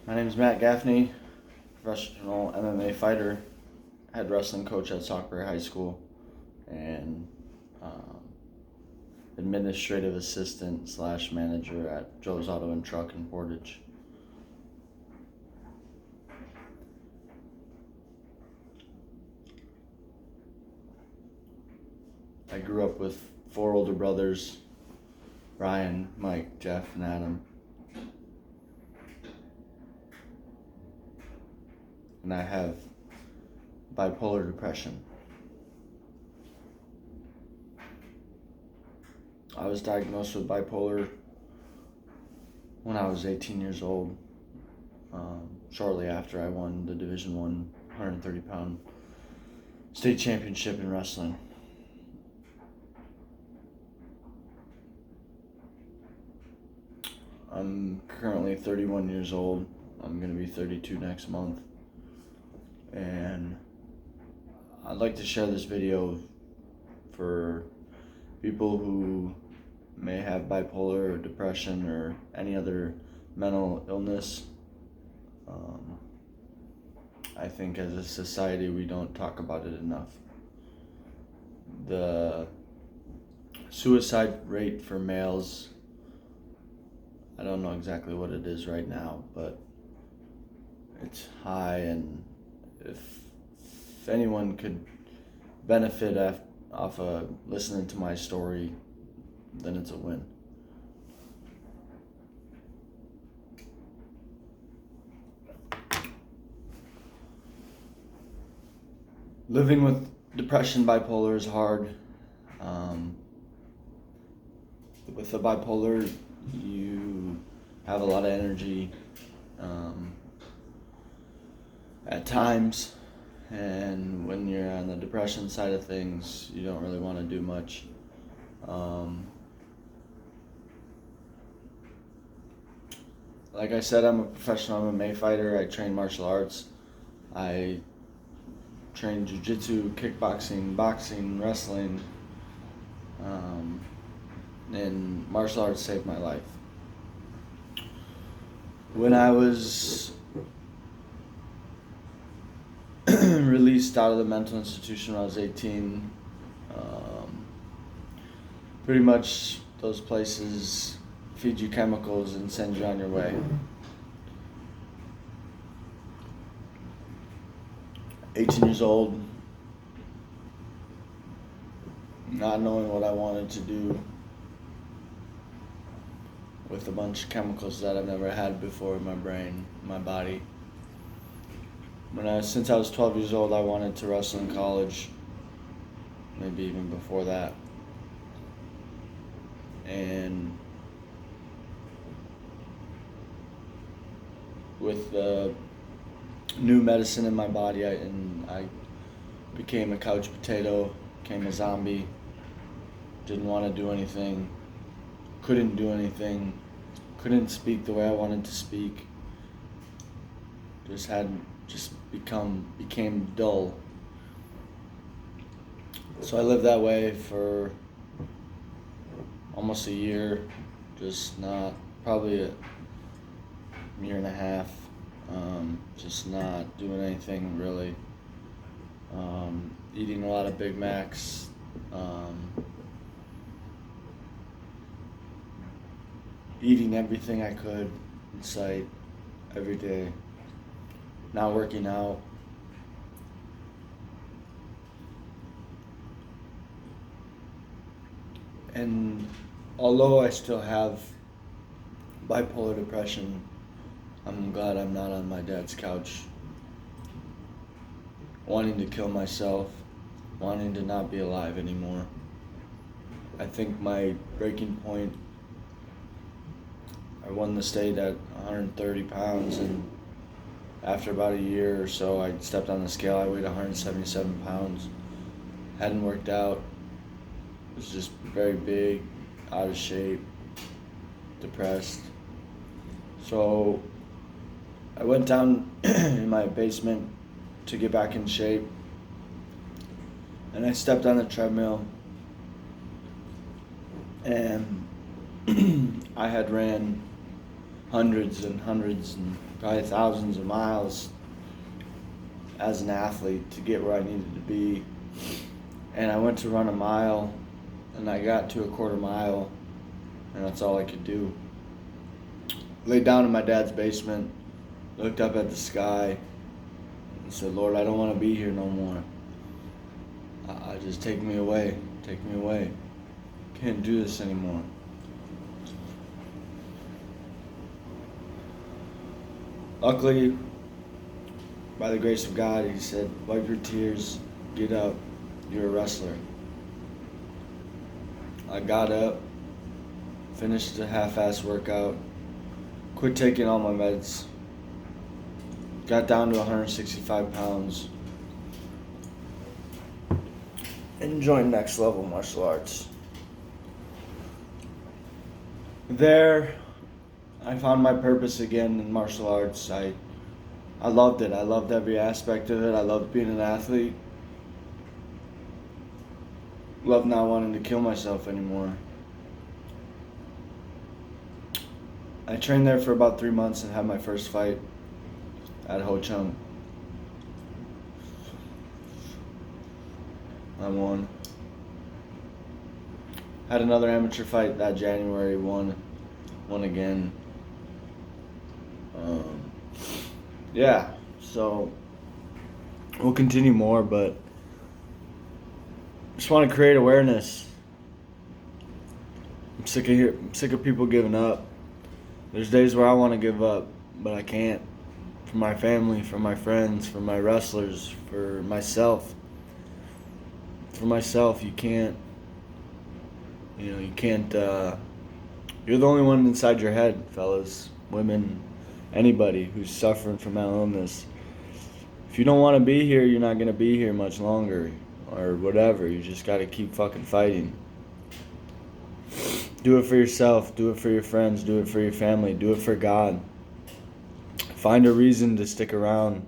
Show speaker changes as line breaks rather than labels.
My name is Matt Gaffney, professional MMA fighter, head wrestling coach at Stockbury High School, and administrative assistant / manager at Joe's Auto and Truck in Portage. I grew up with 4 older brothers, Ryan, Mike, Jeff, and Adam. And I have bipolar depression. I was diagnosed with bipolar when I was 18 years old, shortly after I won the Division I 130-pound state championship in wrestling. I'm currently 31 years old. I'm going to be 32 next month. And I'd like to share this video for people who may have bipolar or depression or any other mental illness. I think as a society we don't talk about it enough. The suicide rate for males, I don't know exactly what it is right now, but it's high, and if anyone could benefit off of listening to my story, then it's a win. Living with depression, bipolar is hard. With the bipolar, you have a lot of energy at times, and when you're on the depression side of things, you don't really want to do much. Like I said, I'm a professional MMA fighter. I train martial arts. I train jiu-jitsu, kickboxing, boxing, wrestling, and martial arts saved my life. When I was released out of the mental institution when I was 18, pretty much those places feed you chemicals and send you on your way. 18 years old, not knowing what I wanted to do, with a bunch of chemicals that I've never had before in my brain, my body. Since I was 12 years old, I wanted to wrestle in college, maybe even before that. And with the new medicine in my body, I became a couch potato, became a zombie, didn't want to do anything, couldn't do anything, couldn't speak the way I wanted to speak, became dull. So I lived that way for almost a year, probably a year and a half, just not doing anything really, eating a lot of Big Macs, eating everything I could in sight every day, not working out. And although I still have bipolar depression, I'm glad I'm not on my dad's couch wanting to kill myself, wanting to not be alive anymore. I think my breaking point, I won the state at 130 pounds, and after about a year or so, I stepped on the scale. I weighed 177 pounds. Hadn't worked out. Was just very big, out of shape, depressed. So I went down in my basement to get back in shape, and I stepped on the treadmill, and I had ran hundreds and hundreds and probably thousands of miles as an athlete to get where I needed to be. And I went to run a mile, and I got to a quarter mile, and that's all I could do. Laid down in my dad's basement, looked up at the sky, and said, Lord, I don't want to be here no more. Just take me away. Take me away. Can't do this anymore. Luckily, by the grace of God, he said, wipe your tears, get up, you're a wrestler. I got up, finished the half-ass workout, quit taking all my meds, got down to 165 pounds, and joined Next Level Martial Arts. There, I found my purpose again in martial arts. I loved it. I loved every aspect of it. I loved being an athlete. Loved not wanting to kill myself anymore. I trained there for about 3 months and had my first fight at Ho Chung. I won. Had another amateur fight that January, won again. Yeah, so we'll continue more, but just want to create awareness. I'm sick of people giving up. There's days where I want to give up, but I can't. For my family, for my friends, for my wrestlers, for myself. For myself, you can't. You can't. You're the only one inside your head, fellas, women, anybody who's suffering from mental illness. If you don't want to be here, you're not going to be here much longer, or whatever. You just got to keep fucking fighting. Do it for yourself. Do it for your friends. Do it for your family. Do it for God. Find a reason to stick around.